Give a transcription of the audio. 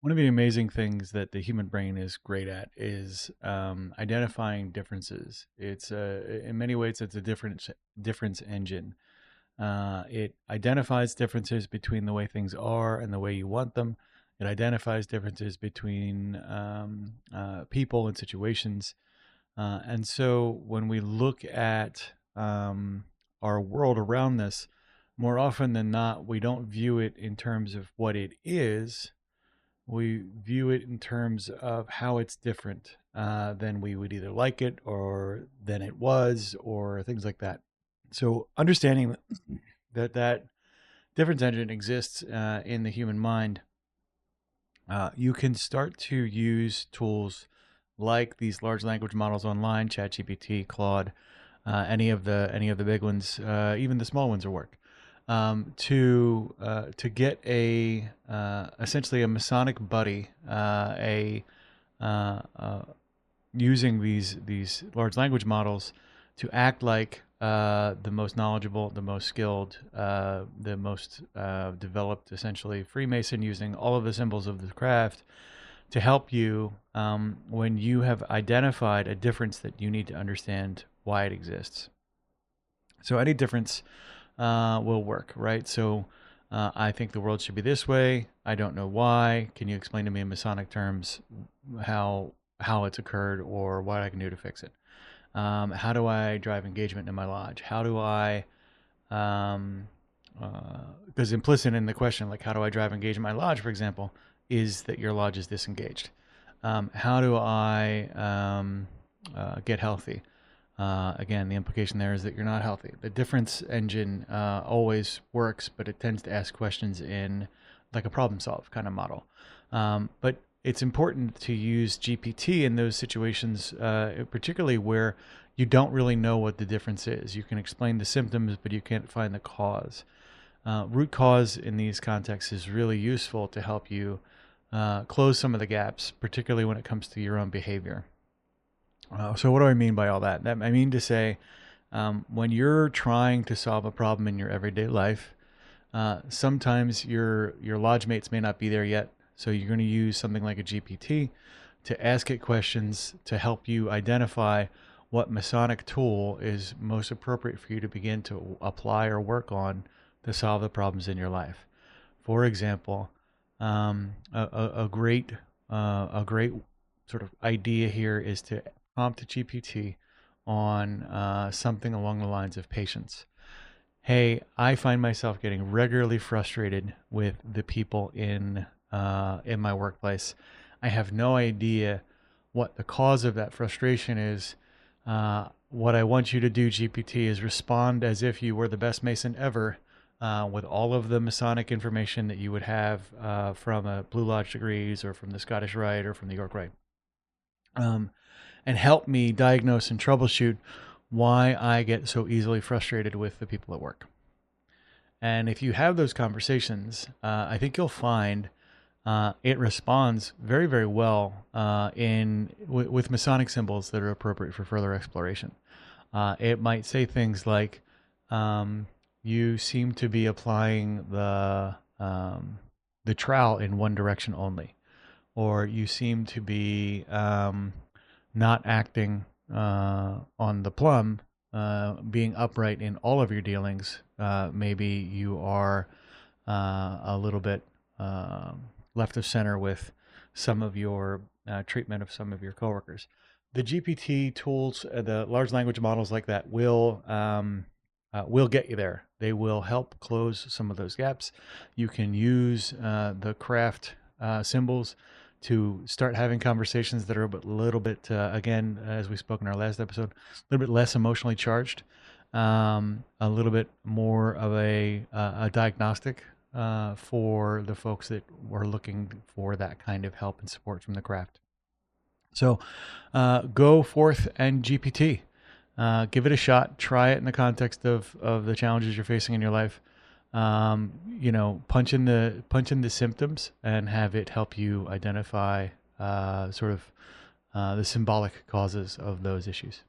One of the amazing things that the human brain is great at is identifying differences. It's in many ways it's a difference engine. It identifies differences between the way things are and the way you want them. It identifies differences between people and situations. And so when we look at our world around us, more often than not, we don't view it in terms of what it is. We view it in terms of how it's different than we would either like it or than it was or things like that. So understanding that difference engine exists in the human mind, you can start to use tools like these large language models online, ChatGPT, Claude, any of the big ones, even the small ones will work. To get a essentially a Masonic buddy, a using these large language models to act like the most knowledgeable, the most skilled, the most developed, essentially Freemason, using all of the symbols of the craft to help you when you have identified a difference that you need to understand why it exists. So any difference will work, right? So I think the world should be this way. I don't know why. Can you explain to me in Masonic terms how it's occurred or what I can do to fix it? How do I drive engagement in my lodge? How do I um, because implicit in the question, like how do I drive engagement in my lodge, for example, is that your lodge is disengaged. How do I get healthy? Again, the implication there is that you're not healthy. The difference engine always works, but it tends to ask questions in like a problem solve kind of model. But it's important to use GPT in those situations, particularly where you don't really know what the difference is. You can explain the symptoms, but you can't find the cause. Root cause in these contexts is really useful to help you close some of the gaps, particularly when it comes to your own behavior. So what do I mean by all that? I mean to say, when you're trying to solve a problem in your everyday life, sometimes your lodge mates may not be there yet. So you're going to use something like a GPT to ask it questions to help you identify what Masonic tool is most appropriate for you to begin to apply or work on to solve the problems in your life. For example, a great sort of idea here is to prompt a GPT on something along the lines of patience. Hey, I find myself getting regularly frustrated with the people in my workplace. I have no idea what the cause of that frustration is. What I want you to do, GPT, is respond as if you were the best Mason ever, with all of the Masonic information that you would have from a Blue Lodge degrees or from the Scottish Rite or from the York Rite, um, and help me diagnose and troubleshoot why I get so easily frustrated with the people at work. And if you have those conversations, I think you'll find it responds very, very well with Masonic symbols that are appropriate for further exploration. It might say things like, "You seem to be applying the trowel in one direction only," or "You seem to be not acting on the plumb, being upright in all of your dealings. Maybe you are a little bit left of center with some of your treatment of some of your coworkers." The GPT tools, the large language models like that, will get you there. They will help close some of those gaps. You can use the craft symbols to start having conversations that are a little bit, again, as we spoke in our last episode, a little bit less emotionally charged, a little bit more of a diagnostic for the folks that were looking for that kind of help and support from the craft. So go forth and GPT. Give it a shot. Try it in the context of the challenges you're facing in your life. Punch in the symptoms and have it help you identify sort of the symbolic causes of those issues.